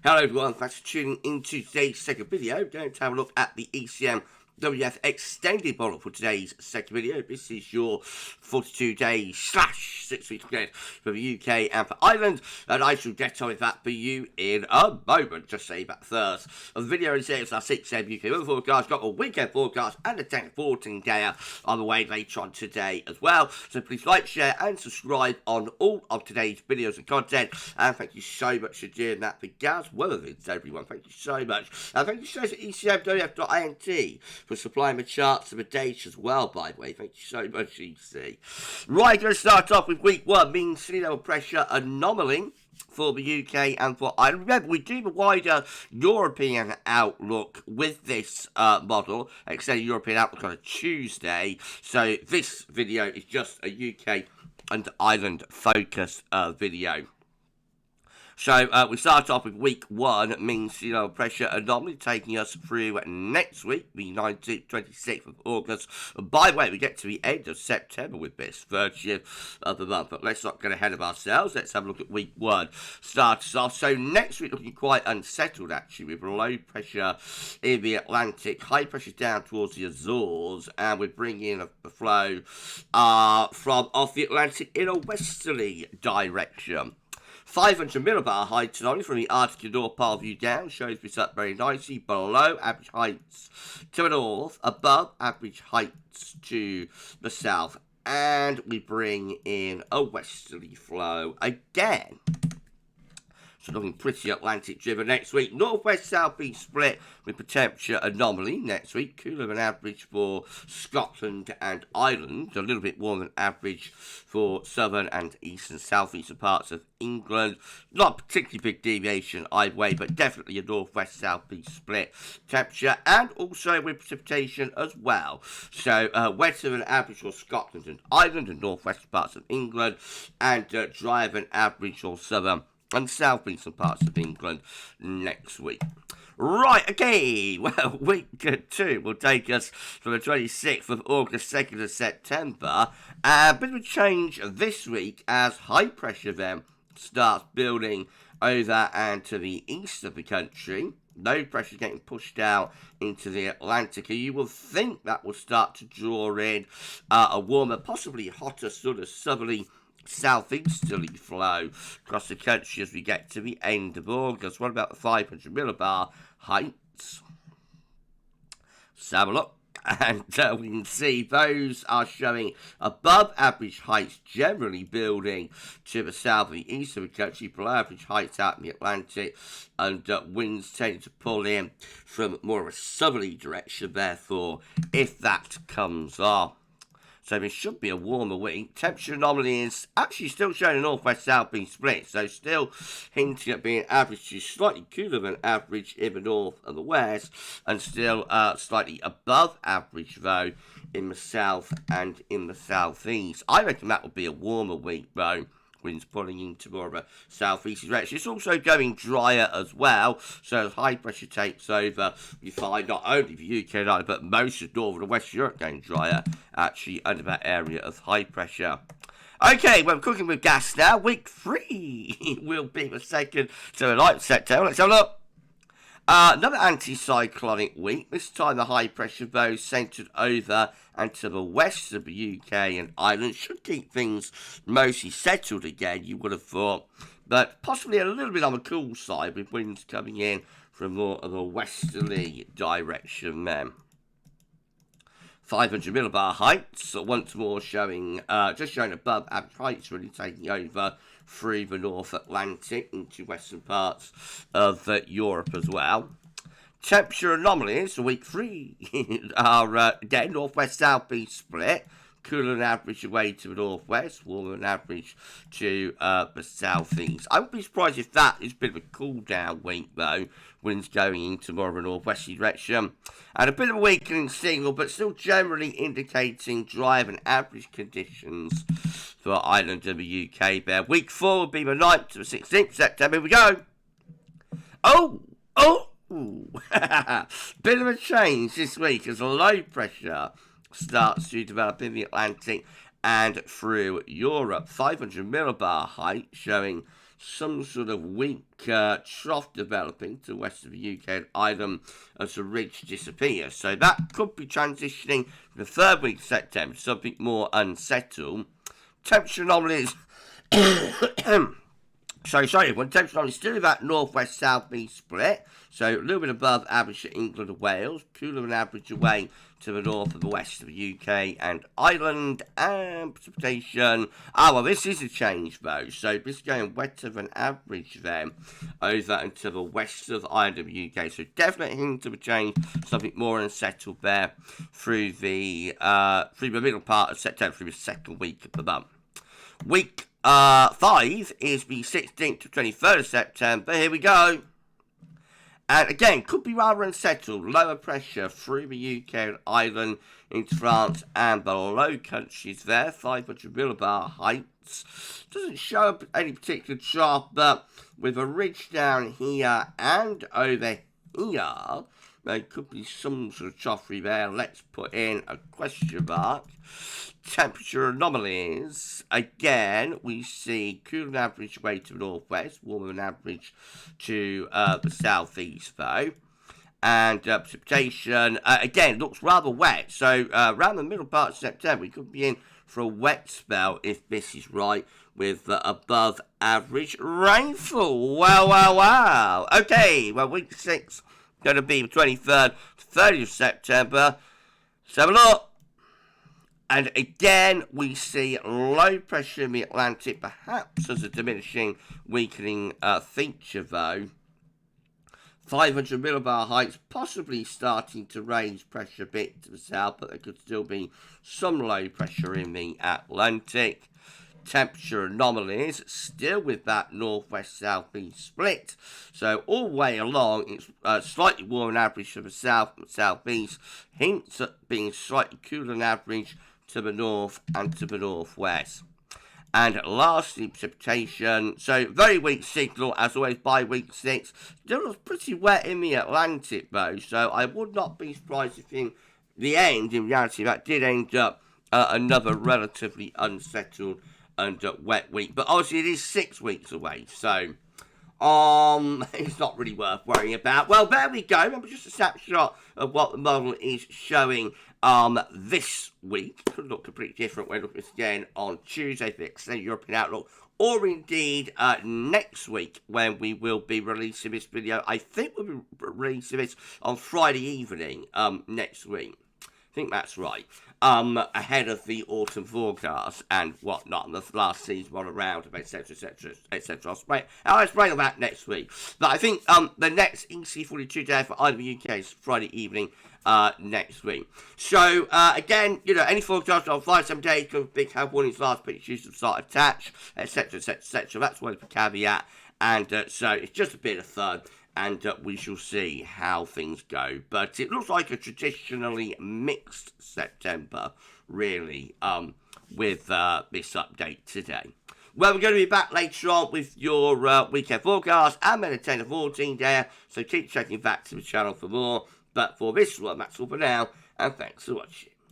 Hello everyone, thanks for tuning into today's second video. Going to have a look at the ECMWF extended model for today's second video. This is your 42-day / 6 week ahead for the UK and for Ireland, and I shall get on with that for you in a moment. Just say that first. The video is our 6 AM UK weather forecast, got a weekend forecast and a 14-day on the way later on today as well. So please like, share and subscribe on all of today's videos and content, and thank you so much for doing that for GavsWeatherVids, everyone. Thank you so much. Thank you so much to ECMWF.int for supplying the charts and the dates as well, by the way. Thank you so much, EC. Right, going to start off with week 1, mean sea level pressure anomaly for the UK and for Ireland. Remember, we do the wider European outlook with this model, extended European outlook on a Tuesday. So this video is just a UK and Ireland focused video. So we start off with week 1, mean sea level pressure anomaly, taking us through next week, the 19th, 26th of August. And by the way, we get to the end of September with this, 30th of the month. But let's not get ahead of ourselves. Let's have a look at week 1. Start us off. So next week looking quite unsettled, actually, with low pressure in the Atlantic, high pressure down towards the Azores, and we're bringing in the flow from off the Atlantic in a westerly direction. 500 millibar height anomaly from the Arctic and North Pole view down shows this up very nicely. Below average heights to the north, above average heights to the south, and we bring in a westerly flow again. So looking pretty Atlantic driven next week. Northwest-southeast split with the temperature anomaly next week. Cooler than average for Scotland and Ireland. A little bit warmer than average for southern and eastern southeastern parts of England. Not particularly big deviation either way, but definitely a northwest-southeast split temperature. And also with precipitation as well. So wetter than average for Scotland and Ireland and northwestern parts of England. And drier than average for southern and southeastern parts of England next week. Right, okay, well, week 2 will take us from the 26th of August, 2nd of September. A bit of a change this week as high pressure then starts building over and to the east of the country. Low pressure getting pushed out into the Atlantic, and you will think that will start to draw in a warmer, possibly hotter sort of southerly southeasterly flow across the country as we get to the end of August. What about the 500 millibar heights? Let's have a look. And we can see those are showing above average heights generally building to the south and the east of the country, below average heights out in the Atlantic, and winds tending to pull in from more of a southerly direction, therefore, if that comes off. So it should be a warmer week. Temperature anomaly is actually still showing a northwest-southeast split, so still hinting at being average to slightly cooler than average in the north and the west, and still slightly above average, though, in the south and in the southeast. I reckon that will be a warmer week, though. Winds pulling into more of a southeast direction. It's also going drier as well, so as high pressure takes over, you find not only the UK and Ireland, but most of northern and west Europe going drier, actually under that area of high pressure. Okay, well, cooking with gas now. Week 3 will be the 2nd to the 9th of September. Let's have a look. Another anticyclonic week. This time the high pressure, though, centred over and to the west of the UK and Ireland. Should keep things mostly settled again, you would have thought. But possibly a little bit on the cool side, with winds coming in from more of a westerly direction then. 500 millibar heights, once more showing, just showing above average heights, really taking over through the North Atlantic into western parts of Europe as well. Temperature anomalies, week 3, are again northwest-southeast split. Cooler than average away to the northwest, warmer than average to the southeast. I wouldn't be surprised if that is a bit of a cool down week, though. Winds going into more of a northwesterly direction. And a bit of a weakening signal, but still generally indicating drier than average conditions for Ireland and the UK there. Week 4 will be the 9th to the 16th of September. Here we go. Bit of a change this week as low pressure starts to develop in the Atlantic and through Europe. 500 millibar height showing some sort of weak trough developing to the west of the UK and Ireland as the ridge disappears. So that could be transitioning the third week of September to something more unsettled. Temperature anomalies. Temperature anomalies still in that northwest southeast split. So a little bit above average for England and Wales, cooler than average away to the north and the west of the UK and Ireland, and precipitation. This is a change though. So this is going wetter than average then over into the west of Ireland and the UK. So definitely hint of a change, something more unsettled there through the middle part of September, through the second week of the month. Week 5 is the 16th to 23rd of September. Here we go. And again, could be rather unsettled. Lower pressure through the UK and Ireland into France and the Low Countries there. 500 millibar heights. Doesn't show any particular trough, but with a ridge down here and over here, there could be some sort of troughery there. Let's put in a question mark. Temperature anomalies. Again, we see cooler than average away to the northwest, warmer than average to the southeast, though. And precipitation, again, looks rather wet. So around the middle part of September, we could be in for a wet spell, if this is right, with above average rainfall. Wow. Okay, well, week 6 going to be the 23rd to 30th of September. Let's have a look. And again, we see low pressure in the Atlantic, perhaps as a diminishing, weakening feature, though. 500 millibar heights, possibly starting to raise pressure a bit to the south, but there could still be some low pressure in the Atlantic. Temperature anomalies, still with that northwest-southeast split. So all the way along, it's slightly warmer than average for the south and southeast. Hints at being slightly cooler than average to the north and to the northwest. And lastly, precipitation. So very weak signal, as always, by week 6. Still looks pretty wet in the Atlantic, though. So I would not be surprised if in the end, in reality, that did end up another relatively unsettled and wet week. But obviously it is 6 weeks away, so it's not really worth worrying about. Well, there we go. Remember, just a snapshot of what the model is showing this week. Could look completely different when looking again on Tuesday for the Extended European Outlook, or indeed next week when we will be releasing this video. I think we'll be releasing this on Friday evening next week. I think that's right. Ahead of the autumn forecast and whatnot, and the last season one around, etc. I'll explain all that next week. But I think the next EC42 day for either UK is Friday evening next week. So again, any forecast on 5-7 days could big have warnings, last pictures of start attached, etc. That's one for caveat, and so it's just a bit of fun. And we shall see how things go. But it looks like a traditionally mixed September, really, with this update today. Well, we're going to be back later on with your weekend forecast and maintain a 14-day, so keep checking back to the channel for more. But for this one, that's all for now, and thanks for watching.